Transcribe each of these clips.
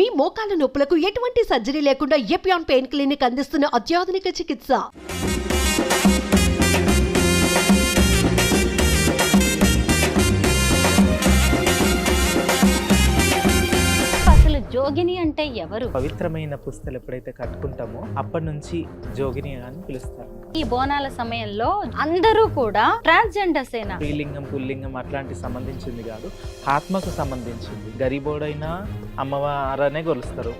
మీ మోకాల నొప్పులకు ఎటువంటి సర్జరీ లేకుండా ఎపియాన్ పెయిన్ క్లినిక్ అందిస్తున్న అత్యాధునిక చికిత్స. జోగిని అంటే ఎవరు? పవిత్రమైన పుస్తలు ఎప్పుడైతే కట్టుకుంటామో అప్పటి నుంచి జోగిని అని పిలుస్తారు. ఈ బోనాల సమయంలో అందరూ కూడా ట్రాన్స్జెండర్స్ ఏనా? స్త్రీలింగం పుల్లింగం అట్లాంటి సంబంధించింది కాదు, ఆత్మకు సంబంధించింది. గరీబోడైనా అమ్మవారనే కొలుస్తారు,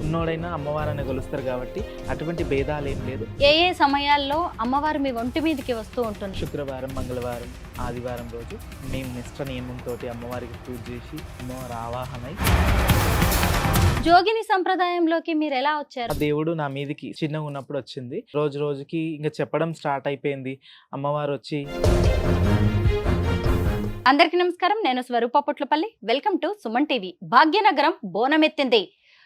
ఉన్నోడైనా అమ్మవారనే కొలుస్తారు కాబట్టి అటువంటి భేదాలు ఏం లేదు. ఏ ఏ సమయాల్లో అమ్మవారు మీ ఒంటి మీదకి వస్తూ ఉంటుంది? శుక్రవారం, మంగళవారం, ఆదివారం రోజు మేము నిష్ట నియమంతో అమ్మవారికి పూజ చేసి అమ్మవారి ఆవాహనై. జోగిని సంప్రదాయంలోకి మీరు ఎలా వచ్చారు? దేవుడు నా మీదికి చిన్నగా ఉన్నప్పుడు వచ్చింది. రోజు రోజుకి ఇంకా చెప్పడం స్టార్ట్ అయిపోయింది. అమ్మవారు వచ్చి. అందరికీ నమస్కారం, నేను Swaroopa Potlapalli. Welcome to Suman TV. Bhagyanagaram బోనమెత్తింది.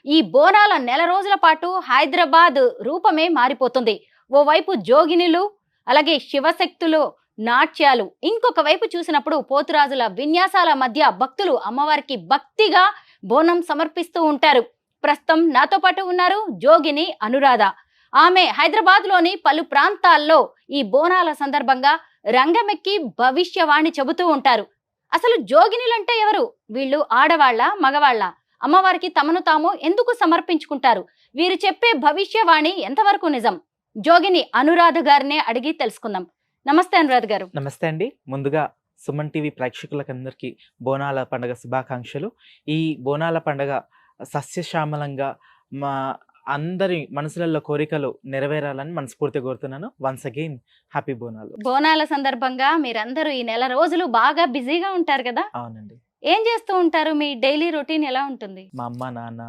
ఈ బోనాల నెల రోజుల పాటు హైదరాబాద్ రూపమే మారిపోతుంది. ఓవైపు జోగినిలు, అలాగే శివశక్తులు నాట్యాలు, ఇంకొక వైపు చూసినప్పుడు పోతురాజుల విన్యాసాల మధ్య భక్తులు అమ్మవారికి భక్తిగా బోనం సమర్పిస్తూ ఉంటారు. ప్రస్తుతం నాతో పాటు ఉన్నారు జోగిని అనురాధ. ఆమె హైదరాబాద్ లోని పలు ప్రాంతాల్లో ఈ బోనాల సందర్భంగా రంగమెక్కి భవిష్యవాణి చెబుతూ ఉంటారు. అసలు జోగినిలంటే ఎవరు? వీళ్ళు ఆడవాళ్ళ, మగవాళ్ళ? అమ్మవారికి తమను తాము ఎందుకు సమర్పించుకుంటారు? వీరు చెప్పే భవిష్యవాణి ఎంతవరకు నిజం? జోగిని అనురాధ గారినే అడిగి తెలుసుకుందాం. నమస్తే అనురాధ గారు. నమస్తే అండి. ముందుగా సుమన్ టీవీ ప్రేక్షకులకందరికీ బోనాల పండుగ శుభాకాంక్షలు. ఈ బోనాల పండుగ సస్యశ్యామలంగా మా అందరి మనసులలో కోరికలు నెరవేరాలని మనస్ఫూర్తిగా కోరుతున్నాను. Once again happy Bonalu. బోనాల సందర్భంగా మీరందరూ ఈ నెల రోజులు బాగా బిజీగా ఉంటారు కదా? అవునండి. ఏం చేస్తూ ఉంటారు? మీ డైలీ రొటీన్ ఎలా ఉంటుంది? మా అమ్మ నాన్న,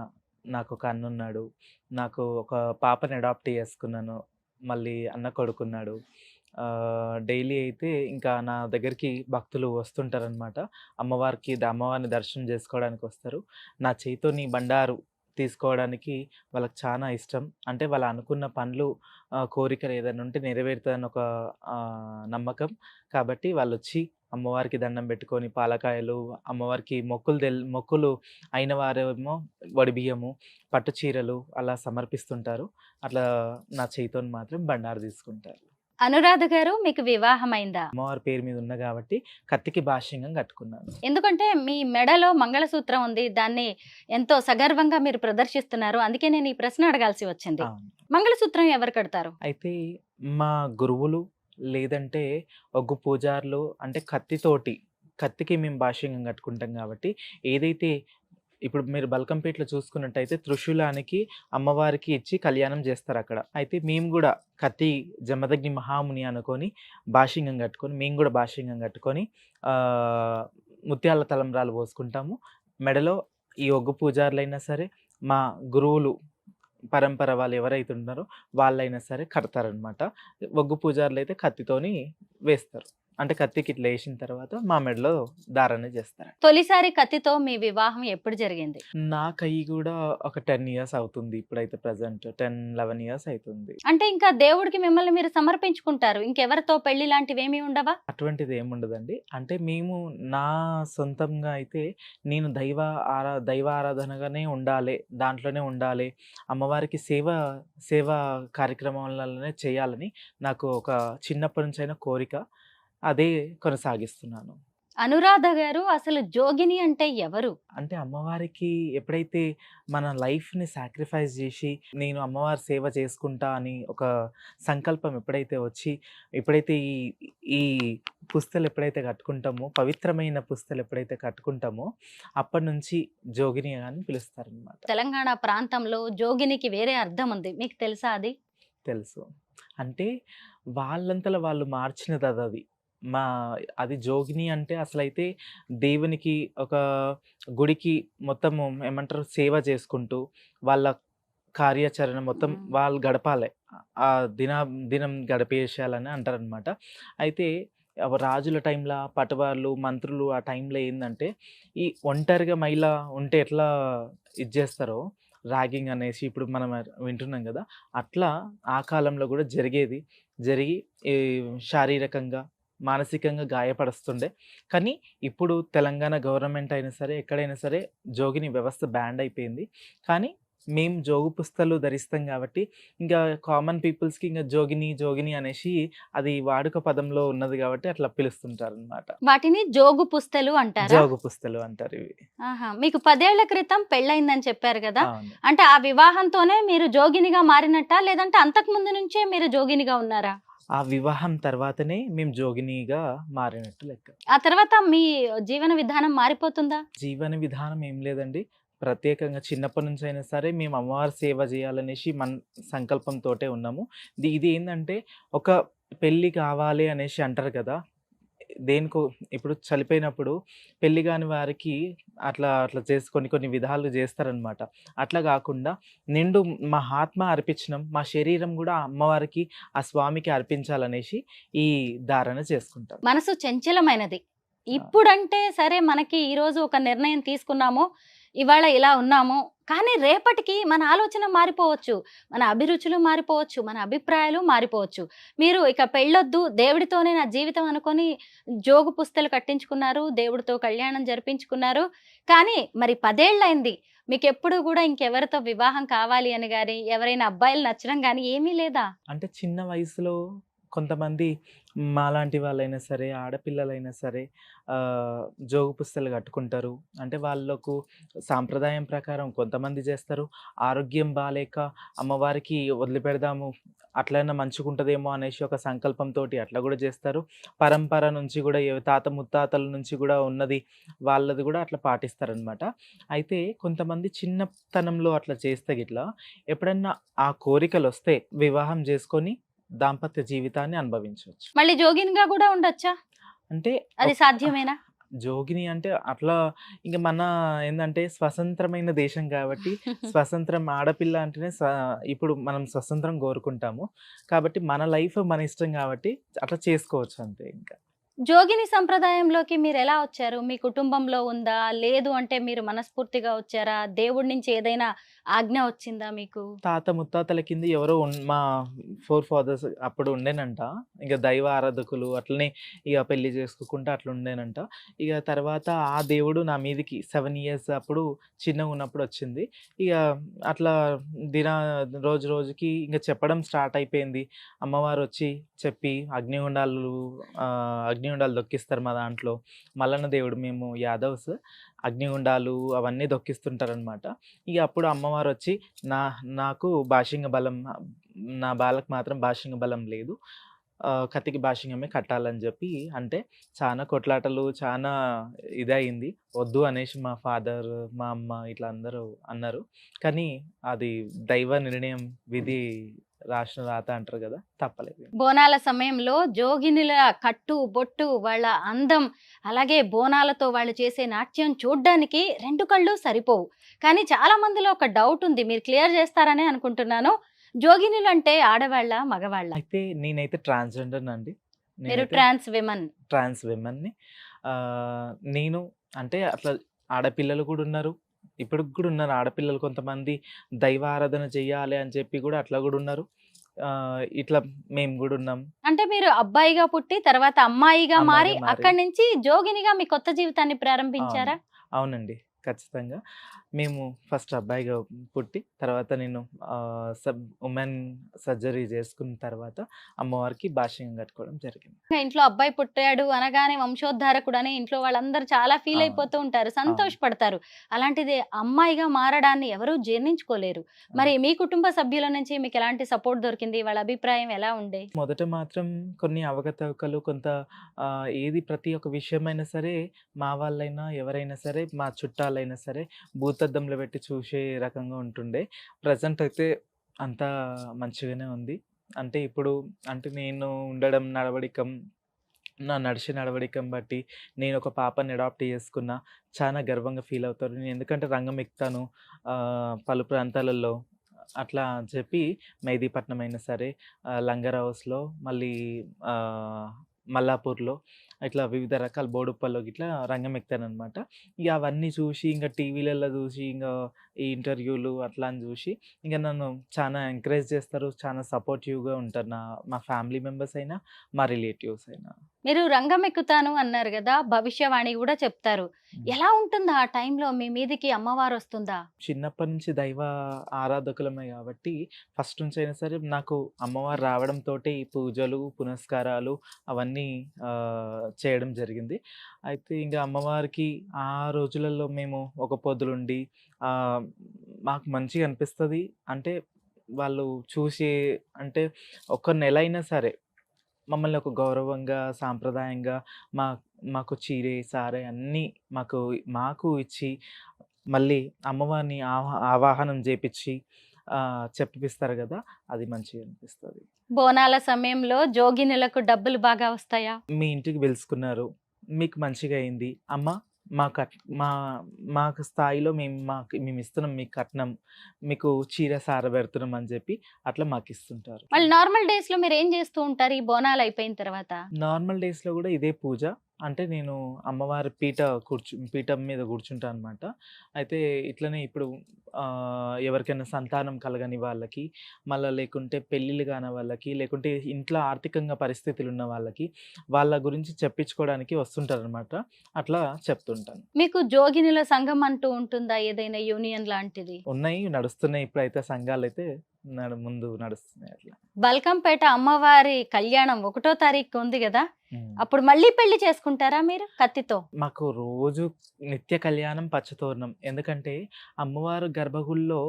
నాకు ఒక అన్నున్నాడు, నాకు ఒక పాపని అడాప్ట్ చేసుకున్నాను, మళ్ళీ అన్న కొడుకున్నాడు. డైలీ అయితే ఇంకా నా దగ్గరికి భక్తులు వస్తుంటారనమాట. అమ్మవారిని దర్శనం చేసుకోవడానికి వస్తారు. నా చేతితోని బండారు తీసుకోవడానికి వాళ్ళకి చాలా ఇష్టం. అంటే వాళ్ళు అనుకున్న పనులు, కోరికలు ఏదైనా ఉంటే నెరవేరుతుందని ఒక నమ్మకం. కాబట్టి వాళ్ళు వచ్చి అమ్మవారికి దండం పెట్టుకొని పాలకాయలు, అమ్మవారికి మొక్కులు అయిన వారేమో వడి బియ్యము, పట్టు చీరలు అలా సమర్పిస్తుంటారు. అట్లా నా చేతితో మాత్రం బండారు తీసుకుంటారు. అనురాధ గారు, మీకు వివాహమైందా? అమ్మవారి పేరు మీద ఉన్న కాబట్టి కత్తికి భాష్యంగా కట్టుకున్నాను. ఎందుకంటే మీ మెడలో మంగళసూత్రం ఉంది, దాన్ని ఎంతో సగర్వంగా మీరు ప్రదర్శిస్తున్నారు. అందుకే నేను ఈ ప్రశ్న అడగాల్సి వచ్చింది. మంగళసూత్రం ఎవరు కడతారు? అయితే మా గురువులు, లేదంటే ఒగ్గు పూజారులు, అంటే కత్తికి మేము భాష్యంగా కట్టుకుంటాం కాబట్టి. ఏదైతే ఇప్పుడు మీరు బల్కంపేటలో చూసుకున్నట్టయితే త్రిశూలానికి అమ్మవారికి ఇచ్చి కళ్యాణం చేస్తారు అక్కడ. అయితే మేము కూడా కత్తి జమదగ్ని మహాముని అనుకొని భాష్యంగం కట్టుకొని, మేము కూడా భాష్యంగం కట్టుకొని ముత్యాల తలంబ్రాలు పోసుకుంటాము. మెడలో ఈ ఒగ్గు పూజారులైనా సరే, మా గురువులు పరంపర వాళ్ళు ఎవరైతే ఉన్నారో వాళ్ళైనా సరే కడతారనమాట. ఒగ్గు పూజారులు అయితే కత్తితోని వేస్తారు. అంటే కత్తికి ఇట్లా వేసిన తర్వాత మా మెడలో దారాన్ని చేస్తారు. తొలిసారి కత్తితో మీ వివాహం ఎప్పుడు జరిగింది? నాకు అయ్యి కూడా ఒక 10 years అవుతుంది. ఇప్పుడైతే ప్రజెంట్ 10-11 years అవుతుంది. అంటే ఇంకా దేవుడికి మిమ్మల్ని మీరు సమర్పించుకుంటారు, ఇంకెవరితో పెళ్లి లాంటివి ఏమీ ఉండవా? అటువంటిది ఏముండదండి. అంటే మేము నా సొంతంగా అయితే నేను దైవ ఆరాధనగానే ఉండాలి, దాంట్లోనే ఉండాలి, అమ్మవారికి సేవ కార్యక్రమాలనే చేయాలని నాకు ఒక చిన్నప్పటి నుంచి అయిన కోరిక. అదే కొనసాగిస్తున్నాను. అనురాధ గారు, అసలు జోగిని అంటే ఎవరు? అంటే అమ్మవారికి ఎప్పుడైతే మన లైఫ్ని సాక్రిఫైస్ చేసి నేను అమ్మవారి సేవ చేసుకుంటా అని ఒక సంకల్పం ఎప్పుడైతే ఈ పుస్తలు ఎప్పుడైతే కట్టుకుంటామో, పవిత్రమైన పుస్తలు ఎప్పుడైతే కట్టుకుంటామో అప్పటి నుంచి జోగిని అని పిలుస్తారనమాట. తెలంగాణ ప్రాంతంలో జోగినికి వేరే అర్థం ఉంది, మీకు తెలుసా? అది తెలుసు. అంటే వాళ్ళంతలో వాళ్ళు మార్చినది అది. అది జోగిని అంటే అసలైతే దేవునికి ఒక గుడికి మొత్తం ఏమంటారు సేవ చేసుకుంటూ వాళ్ళ కార్యాచరణ మొత్తం వాళ్ళు గడపాలి, ఆ దినం గడిపేసేయాలని అంటారనమాట. అయితే రాజుల టైంలో పటవాళ్ళు, మంత్రులు ఆ టైంలో ఏంటంటే ఈ ఒంటరిగా మహిళ ఉంటే ఎట్లా ఇది చేస్తారో ర్యాగింగ్ అనేసి ఇప్పుడు మనం వింటున్నాం కదా, అట్లా ఆ కాలంలో కూడా జరిగి శారీరకంగా మానసికంగా గాయపరుస్తుండే. కానీ ఇప్పుడు తెలంగాణ గవర్నమెంట్ అయినా సరే, ఎక్కడైనా సరే జోగిని వ్యవస్థ బ్యాన్ అయిపోయింది. కానీ మేము జోగు పుస్తలు ధరిస్తాం కాబట్టి ఇంకా కామన్ పీపుల్స్‌కి ఇంక జోగిని, జోగిని అనేసి అది వాడుక పదంలో ఉన్నది కాబట్టి అట్లా పిలుస్తుంటారనమాట. వాటిని జోగు పుస్తలు అంటారా? జోగు పుస్తలు అంటారు ఇవి. ఆహా! మీకు 10 ఏళ్ల క్రితం పెళ్ళయిందని చెప్పారు గదా! అవును. అంటే ఆ వివాహంతోనే మీరు జోగినిగా మారినట్టా? లేదంటే అంతకుముందు నుంచే మీరు జోగినిగా ఉన్నారా? ఆ వివాహం తర్వాతనే మేము జోగినిగా మారినట్టు లెక్క. ఆ తర్వాత మీ జీవన విధానం మారిపోతుందా? జీవన విధానం ఏం లేదండి. ప్రత్యేకంగా చిన్నప్పటి నుంచి అయినా సరే మేము అమ్మవారి సేవ చేయాలనేసి సంకల్పంతోటే ఉన్నాము. ఇది ఏందంటే ఒక పెళ్లి కావాలి అనేసి అంటారు కదా! దేనికో ఇప్పుడు చనిపోయినప్పుడు పెళ్లి కాని వారికి అట్లా అట్లా చేసి కొన్ని విధాలు చేస్తారనమాట. అట్లా కాకుండా నిండు మా ఆత్మ అర్పించినం, మా శరీరం కూడా ఆ అమ్మవారికి, ఆ స్వామికి అర్పించాలనేసి ఈ ధారణ చేసుకుంటాం. మనసు చంచలమైనది. ఇప్పుడంటే సరే మనకి ఈరోజు ఒక నిర్ణయం తీసుకున్నాము. ఇవాళ ఇలా ఉన్నాము. కానీ రేపటికి మన ఆలోచన మారిపోవచ్చు. మన అభిరుచులు మారిపోవచ్చు. మన అభిప్రాయాలు మారిపోవచ్చు. మీరు ఇక పెళ్ళొద్దు, దేవుడితోనే నా జీవితం అనుకోని జోగు పుస్తలు కట్టించుకున్నారు. దేవుడితో కళ్యాణం జరిపించుకున్నారు. కానీ మరి 10 ఏళ్లయింది. మీకెప్పుడు గూడా ఇంకెవరితో వివాహం కావాలి అని గాని, ఎవరైనా అబ్బాయిలు నచ్చడం గాని ఏమీ లేదా? అంటే చిన్న వయసులో కొంతమంది మాలాంటి వాళ్ళైనా సరే, ఆడపిల్లలైనా సరే జోగు పుస్తలు కట్టుకుంటారు. అంటే వాళ్ళకు సాంప్రదాయం ప్రకారం కొంతమంది చేస్తారు. ఆరోగ్యం బాలేక అమ్మవారికి వదిలిపెడదాము, అట్లైనా మంచిగుంటదేమో అనేసి ఒక సంకల్పంతోటి అట్లా కూడా చేస్తారు. పరంపర నుంచి కూడా తాత ముత్తాతల నుంచి కూడా ఉన్నది వాళ్ళది కూడా అట్లా పాటిస్తారనమాట. అయితే కొంతమంది చిన్నతనంలో అట్లా చేస్తే గిట్లా ఎప్పుడన్నా ఆ కోరికలొస్తే వివాహం చేసుకొని దాంపత్య జీవితాన్ని అనుభవించవచ్చు. మళ్ళీ జోగినిగా గూడా ఉండొచ్చా? అంటే అది సాధ్యమేనా? జోగిని అంటే అట్లా ఇంక మన ఏందంటే స్వతంత్రమైన దేశం కాబట్టి స్వతంత్రం ఆడపిల్ల అంటేనే ఇప్పుడు మనం స్వతంత్రం కోరుకుంటాము. కాబట్టి మన లైఫ్ మన ఇష్టం కాబట్టి అట్లా చేసుకోవచ్చు అంతే ఇంకా. జోగిని సంప్రదాయంలోకి మీరెలా వచ్చారు? మీ కుటుంబంలో ఉందా? లేదు అంటే మీరు మనస్ఫూర్తిగా వచ్చారా? దేవుడి నుంచి ఏదైనా ఆజ్ఞ వచ్చిందా మీకు? తాత ముత్తాతల కింద ఎవరో మా ఫోర్ ఫాదర్స్ అప్పుడు ఉండేనంట. ఇక దైవ ఆరాధకులు అట్లనే ఇక పెళ్లి చేసుకోకుండా అట్లా ఉండేనంట. ఇక తర్వాత ఆ దేవుడు నా మీదికి 7 ఇయర్స్ అప్పుడు చిన్నగున్నప్పుడు వచ్చింది. ఇక అట్లా రోజు రోజుకి ఇంక చెప్పడం స్టార్ట్ అయిపోయింది. అమ్మవారు వచ్చి చెప్పి అగ్నిగుండాలు దొక్కిస్తారు మా దాంట్లో. మల్లన్న దేవుడు, మేము యాదవ్స్, అగ్నిగుండాలు అవన్నీ దొక్కిస్తుంటారనమాట. ఇక అప్పుడు అమ్మవారు వచ్చి నాకు బాషింగ బలం, నా బాలకు మాత్రం బాషింగ బలం లేదు, కత్తికి బాషింగమే కట్టాలని చెప్పి అంటే చాలా కొట్లాటలు, చాలా ఇదయింది. వద్దు అనేసి మా ఫాదర్, మా అమ్మ ఇట్లా అందరూ అన్నారు. కానీ అది దైవ నిర్ణయం, విధి రాసిన రాత అంటారు కదా, తప్పలేదు. బోనాల సమయంలో జోగినుల కట్టు, బొట్టు, వాళ్ళ అందం, అలాగే బోనాలతో వాళ్ళు చేసే నాట్యం చూడ్డానికి 2 కళ్ళు సరిపోవు. కానీ చాలా మందిలో ఒక డౌట్ ఉంది. మీరు క్లియర్ చేస్తారనే అనుకుంటున్నాను. జోగినులు అంటే ఆడవాళ్ళ, మగవాళ్ళ? అయితే నేనైతే ట్రాన్స్‌జెండర్ నండి. మీరు నేనైతే ట్రాన్స్ విమన్. ట్రాన్స్ విమెన్‌ని. నేను అంటే అట్లా ఆడపిల్లలు కూడా ఉన్నారు. ఇప్పటికి కూడా ఉన్నారు ఆడపిల్లలు కొంతమంది, దైవ ఆరాధన చెయ్యాలి అని చెప్పి కూడా అట్లా కూడా ఉన్నారు. ఇట్లా మేము కూడా ఉన్నాం. అంటే మీరు అబ్బాయిగా పుట్టి తర్వాత అమ్మాయిగా మారి అమ్మాయిగా మారి అక్కడి నుంచి జోగినిగా మీ కొత్త జీవితాన్ని అవును. ప్రారంభించారా? అవునండి. ఖచ్చితంగా. మేము ఫస్ట్ అబ్బాయిగా పుట్టి, తర్వాత నేను ఉమెన్ సర్జరీ చేసుకున్న తర్వాత అమ్మవారికి బాషింగం కట్టుకోవడం జరిగింది. ఇంకా ఇంట్లో అబ్బాయి పుట్టాడు అనగానే వంశోద్ధారకుడు అని ఇంట్లో వాళ్ళందరూ చాలా ఫీల్ అవును. అయిపోతూ ఉంటారు, అవును. సంతోషపడతారు. అలాంటిది అమ్మాయిగా మారడాన్ని ఎవరూ జీర్ణించుకోలేరు. మరి మీ కుటుంబ సభ్యుల నుంచి మీకు ఎలాంటి సపోర్ట్ దొరికింది? వాళ్ళ అభిప్రాయం ఎలా ఉండే? మొదట మాత్రం కొన్ని అవకతవకలు, కొంత ఏది ప్రతి ఒక్క విషయమైనా సరే మా వాళ్ళైనా, ఎవరైనా సరే, మా చుట్టాలైనా సరే భూతద్దంలో పెట్టి చూసే రకంగా ఉంటుండే. ప్రెజెంట్ అయితే అంతా మంచిగానే ఉంది. అంటే ఇప్పుడు అంటే నేను ఉండడం, నడిచే నడవడికం బట్టి నేను ఒక పాపని అడాప్ట్ చేసుకున్నా. చాలా గర్వంగా ఫీల్ అవుతాను. నేను ఎందుకంటే రంగం ఎక్కుతాను పలు ప్రాంతాలలో. అట్లా అని చెప్పి మెహదీపట్నం అయినా సరే, లంగర్ హౌస్‌లో, మళ్ళీ మల్లాపూర్‌లో ఇట్లా వివిధ రకాల బోడుప్పల్లో గిట్లా రంగం ఎక్కుతాననమాట. ఇక అవన్నీ చూసి ఇంకా టీవీలలో చూసి ఇంకా ఈ ఇంటర్వ్యూలు అట్లా అని చూసి ఇంక నన్ను చాలా ఎంకరేజ్ చేస్తారు. చాలా సపోర్టివ్‌గా ఉంటారు. మా ఫ్యామిలీ మెంబర్స్ అయినా, మా రిలేటివ్స్ అయినా. మీరు రంగం ఎక్కుతాను అన్నారు గదా! భవిష్యవాణి గూడా చెప్తారు. హ్మ్. ఎలా ఉంటుందా ఆ టైంలో మీ మీదికి అమ్మవారొస్తుందా? చిన్నప్పటి నుంచి దైవ ఆరాధకులమే కాబట్టి ఫస్ట్ నుంచైనా సరే నాకు అమ్మవారు రావడంతోటే ఈ పూజలు, పునస్కారాలు అవన్నీ చేయడం జరిగింది. అయితే ఇంక అమ్మవారికి ఆ రోజులలో మేము ఒక పొద్దులుండి ఆహ్, మాకు మంచిగా అనిపిస్తది. అంటే వాళ్ళు చూసి అంటే ఒక నెలైనా సరే మమ్మల్ని ఒక గౌరవంగా, సాంప్రదాయంగా మా మాకు చీరె, సారె అన్నీ మాకు ఇచ్చి, మళ్ళీ అమ్మవారిని ఆవాహనం జేపిచ్చి చెప్పిపిస్తారు గదా! అది మంచిగా అనిపిస్తది. బోనాల సమయంలో జోగినులకు డబ్బులు బాగా వస్తాయా? మీ ఇంటికి పిలుసుకున్నారు. మీకు మంచిగా అయింది. అమ్మ మా కట్ మా మాకు స్థాయిలో మేమిస్తున్నాం మీకు కట్నం. మీకు చీర, సార పెడుతున్నాం అని జెప్పి అట్లా మాకిస్తుంటారు. మళ్ళీ నార్మల్ డేస్‌లో మీరేం జేస్తూ ఉంటారు ఈ బోనాలు అయిపోయిన తర్వాత? నార్మల్ డేస్‌లో గూడా ఇదే పూజ. అంటే నేను అమ్మవారి పీఠం మీద కూర్చుంటా అనమాట. అయితే ఇట్లనే ఇప్పుడు ఎవరికైనా సంతానం కలగని వాళ్ళకి, మళ్ళా లేకుంటే పెళ్ళిళ్ళు కాని వాళ్ళకి, లేకుంటే ఇంట్లో ఆర్థికంగా పరిస్థితులున్న వాళ్ళకి, వాళ్ళ గురించి చెప్పించుకోవడానికి వస్తుంటారనమాట. అట్లా చెప్తుంటాను. మీకు జోగినుల సంఘం అంటూ ఉంటుందా? ఏదైనా యూనియన్ లాంటిది? ఉన్నాయి, నడుస్తున్నాయి. ఇప్పుడైతే సంఘాలైతే ముందు నడుస్తున్నాయి అట్లా. బల్కంపేట అమ్మవారి కళ్యాణం 1వ తారీఖు ఉంది గదా! హ్మ్. అప్పుడు మళ్ళీ పెళ్లి చేసుకుంటారా మీరు కత్తితో? మాకు రోజు నిత్య కళ్యాణం, పచ్చతోరణం. ఎందుకంటే అమ్మవారు గర్భగుడిలో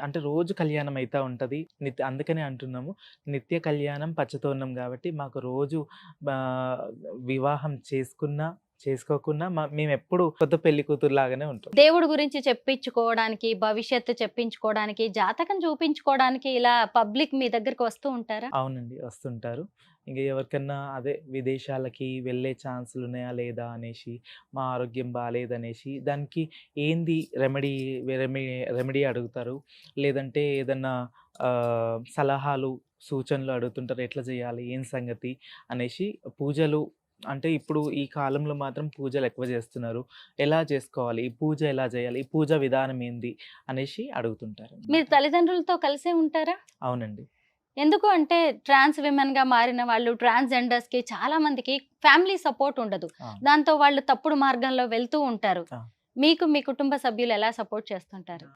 అంటే రోజు కళ్యాణం అయితా ఉంటది. అందుకనే అంటున్నాము. నిత్య కళ్యాణం, పచ్చతోరణం గాబట్టి మాకు రోజు వివాహం చేసుకున్నా, చేసుకోకున్నా మేమెప్పుడు కొత్త పెళ్లి కూతురులాగానే ఉంటాం. దేవుడి గురించి చెప్పించుకోవడానికి, భవిష్యత్తు చెప్పించుకోవడానికి, జాతకం చూపించుకోవడానికి ఇలా పబ్లిక్ మీ దగ్గరికి వస్తూ ఉంటారా? అవునండి. వస్తుంటారు. ఇంక ఎవరికన్నా అదే విదేశాలకి వెళ్ళే ఛాన్సులున్నాయా లేదా అనేసి, మా ఆరోగ్యం బాలేదనేసి, దానికి ఏంది రెమెడీ అడుగుతారు. లేదంటే ఏదన్నా సలహాలు, సూచనలు అడుగుతుంటారు. ఎట్లా చేయాలి? ఏం సంగతి? అనేసి పూజలు అంటే ఇప్పుడు ఈ కాలంలో మాత్రం పూజలు ఎక్కువ చేస్తున్నారు. ఎలా చేసుకోవాలి? ఈ పూజ ఎలా చేయాలి? ఈ పూజ విధానం ఏంది? అనేసి అడుగుతుంటారనమాట. మీరు తల్లిదండ్రులతో కలిసే ఉంటారా? అవునండి. ఎందుకు అంటే ట్రాన్స్ విమెన్‌గా మారిన వాళ్ళు, ట్రాన్స్‌జెండర్స్‌కి చాలా మందికి ఫ్యామిలీ సపోర్ట్ ఉండదు. ఆ! దాంతో వాళ్ళు తప్పుడు మార్గంలో వెళ్తూ ఉంటారు. ఆ! మీకు మీ కుటుంబ సభ్యులు ఎలా సపోర్ట్ చేస్తుంటారు?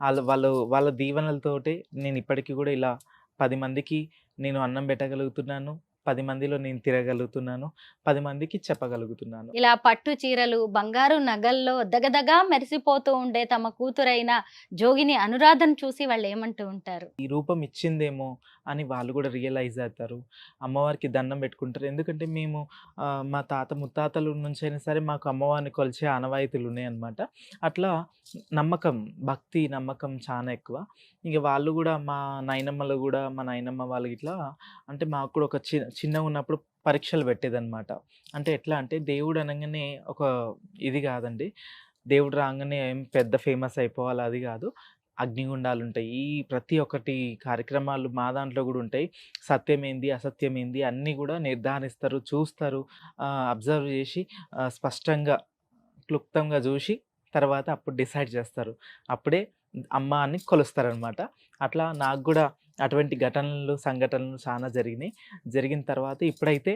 వాళ్ళ దీవెనలతోటే నేనిప్పటికి గూడా ఇలా 10 మందికి నేను అన్నం పెట్టగలుగుతున్నాను. 10 మందిలో నేను తిరగలుగుతున్నాను. 10 మందికి చెప్పగలుగుతున్నాను. ఇలా పట్టు చీరలు, బంగారు నగల్లో దగదగా మెరిసిపోతూ ఉండే తమ కూతురైన జోగిని అనురాధను చూసి వాళ్ళు ఏమంటూ ఉంటారు? ఈ రూపం ఇచ్చిందేమో అని వాళ్ళు గూడా రియలైజ్ అవుతారు. అమ్మవారికి దండం పెట్టుకుంటారు. ఎందుకంటే మేము మా తాత ముత్తాతల నుంచైనా సరే మాకు అమ్మవారిని కొలిచే ఆనవాయితీలున్నాయన్నమాట. అట్లా నమ్మకం, భక్తి, నమ్మకం చానా ఎక్కువ. ఇగ వాళ్ళు గూడా మా నాయనమ్మ వాళ్ళు గిట్లా అంటే మాకు కూడా ఒక చిన్నగున్నప్పుడు పరీక్షలు పెట్టేదన్నమాట. అంటే ఎట్లా అంటే దేవుడు అనంగానే ఒక ఇది గాదండి. దేవుడు రాంగానే ఏం పెద్ద ఫేమస్ అయిపోవాలి అది గాదు. అగ్నిగుండాలుంటాయి. ఈ ప్రతి ఒక్కటి కార్యక్రమాలు మా దాంట్లో గూడా ఉంటాయి. సత్యమేంది, అసత్యమేంది అన్నీ గూడా నిర్ధారిస్తారు, చూస్తారు. అబ్జర్వ్ జేసి స్పష్టంగా, క్లుప్తంగా జూసి తర్వాత అప్పుడు డిసైడ్ జేస్తారు. అప్పుడే అమ్మ అని కొలుస్తారనమాట. అట్లా నాకు గూడా అటువంటి సంఘటనలు చాలా జరిగినాయి. జరిగిన తర్వాత ఇప్పుడైతే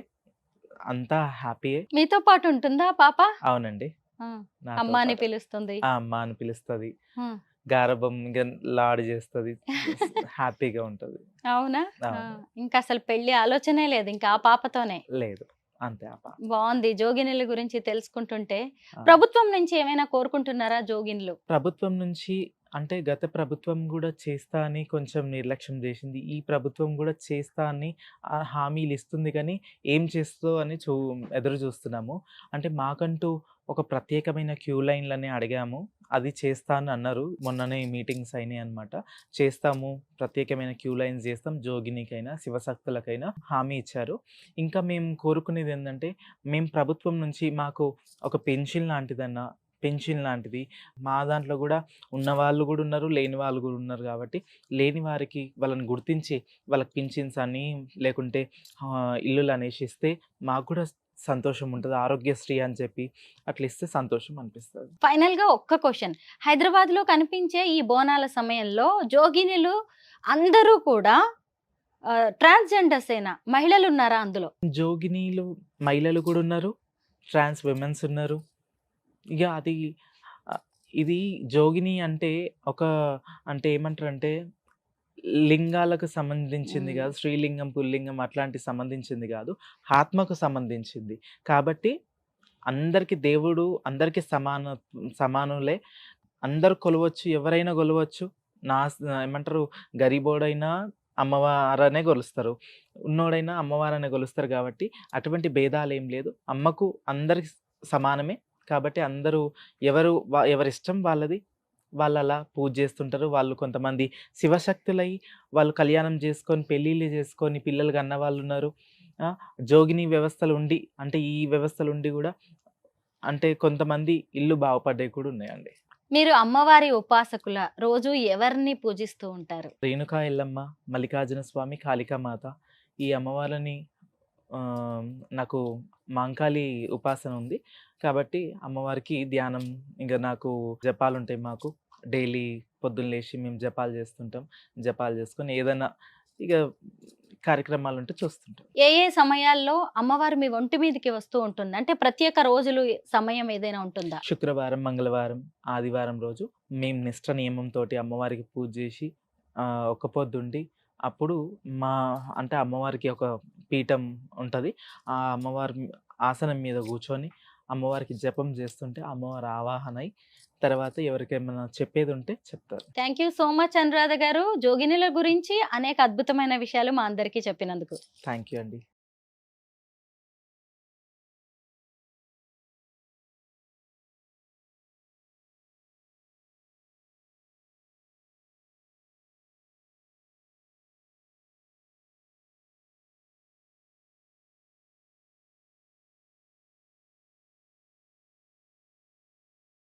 అంతా హ్యాపీయే. మీతో పాటు ఉంటుందా పాప? అవునండి. ఆ! నాతో అమ్మ అని పాటు. పిలుస్తుంది. అమ్మ అని పిలుస్తది. హ్మ్. గారాబం ఇంక లాడు జేస్తది. హ్యాపీగా ఉంటది. అవునా? ఆ! అవును. ఇంకా అసలు పెళ్లి ఆలోచనే లేదు. ఇంకా ఆ పాపతోనే. లేదు. అంతే ఆ పాప. బావుంది. జోగినుల గురించి తెలుసుకుంటుంటే. ఆ! ప్రభుత్వం నుంచి ఏమైనా కోరుకుంటున్నారా జోగినులు? ప్రభుత్వం నుంచి అంటే గత ప్రభుత్వం గూడా చేస్తా అని కొంచెం నిర్లక్ష్యం జేసింది. ఈ ప్రభుత్వం గూడా చేస్తా అని హామీలిస్తుంది గానీ, ఏం చేస్తదో అని ఎదురు జూస్తున్నాము. అంటే మాకంటూ ఒక ప్రత్యేకమైన క్యూ లైన్‌లని అడిగాము. అది చేస్తా అని అన్నారు. మొన్ననే మీటింగ్స్ అయినాయన్నమాట. చేస్తాము, ప్రత్యేకమైన క్యూ లైన్స్ జేస్తాం. జోగినికైనా, శివశక్తులకైనా హామీ ఇచ్చారు. ఇంకా మేము కోరుకునేదేందంటే, మేము ప్రభుత్వం నుంచి మాకు ఒక పెన్షన్ లాంటిది మా దాంట్లో గూడా ఉన్నవాళ్ళు గూడా ఉన్నారు, లేని వాళ్ళు గూడా ఉన్నారు గాబట్టి, లేని వారికి వాళ్ళని గుర్తించి వాళ్ళకి పింఛన్స్ అని లేకుంటే ఇల్లులనేసి ఇస్తే మాకు గూడా సంతోషం ఉంటది. ఆరోగ్యశ్రీ అని చెప్పి అట్లా ఇస్తే సంతోషం అనిపిస్తది. ఫైనల్ గా ఒక్క క్వశ్చన్, హైదరాబాద్ లో కనిపించే ఈ బోనాల సమయంలో జోగినులు అందరూ కూడా ట్రాన్స్జెండర్స్ ఏనా, మహిళలు ఉన్నారా అందులో? జోగినీలు మహిళలు కూడా ఉన్నారు. ట్రాన్స్ విమెన్స్ ఉన్నారు. ఇక అది ఇది జోగిని అంటే ఒక అంటే ఏమంటారంటే లింగాలకు సంబంధించింది కాదు. స్త్రీలింగం, పుల్లింగం అట్లాంటి సంబంధించింది కాదు. ఆత్మకు సంబంధించింది. కాబట్టి అందరికి దేవుడు అందరికి సమానులే. అందరు కొలవచ్చు, ఎవరైనా కొలవచ్చు. ఏమంటారు, గరీబోడైనా అమ్మవారనే కొలుస్తారు, ఉన్నోడైనా అమ్మవారనే కొలుస్తారు. కాబట్టి అటువంటి భేదాలు ఏం లేదు. అమ్మకు అందరికి సమానమే. కాబట్టి అందరూ ఎవరిష్టం వాళ్ళది. వాళ్ళు అలా పూజ చేస్తుంటారు. వాళ్ళు కొంతమంది శివశక్తులై వాళ్ళు కళ్యాణం చేసుకొని పెళ్ళిళ్ళు చేసుకొని పిల్లలు కన్న వాళ్ళు ఉన్నారు. జోగిని వ్యవస్థలు ఉండి అంటే ఈ వ్యవస్థలు ఉండి కూడా అంటే కొంతమంది ఇల్లు బాగుపడ్డాయి కూడా ఉన్నాయండి. మీరు అమ్మవారి ఉపాసకుల, రోజు ఎవరిని పూజిస్తూ ఉంటారు? రేణుకా ఎల్లమ్మ, మల్లికార్జున స్వామి, కాళికామాత ఈ అమ్మవారిని నాకు మాంకాళి ఉపాసన ఉంది. కాబట్టి అమ్మవారికి ధ్యానం, ఇంకా నాకు జపాలు ఉంటాయి. మాకు డైలీ పొద్దున్న లేచి మేము జపాలు చేస్తుంటాం. జపాలు చేసుకొని ఏదైనా ఇక కార్యక్రమాలు ఉంటే చూస్తుంటాం. ఏ ఏ సమయాల్లో అమ్మవారు మీ ఒంటి మీదకి వస్తూ ఉంటుంది? అంటే ప్రత్యేక రోజులు, సమయం ఏదైనా ఉంటుందా? శుక్రవారం, మంగళవారం, ఆదివారం రోజు మేము నిష్ట నియమంతో అమ్మవారికి పూజ చేసి ఒక్క పొద్దుండి అప్పుడు అంటే అమ్మవారికి ఒక పీఠం ఉంటుంది. ఆ అమ్మవారి ఆసనం మీద కూర్చొని అమ్మవారికి జపం చేస్తుంటే అమ్మవారు ఆవాహన అయి తర్వాత ఎవరికేమైనా చెప్పేది ఉంటే చెప్తారు. Thank you so much Anuradha గారు, జోగినుల గురించి అనేక అద్భుతమైన విషయాలు మా అందరికీ చెప్పినందుకు. థ్యాంక్ యూ అండి.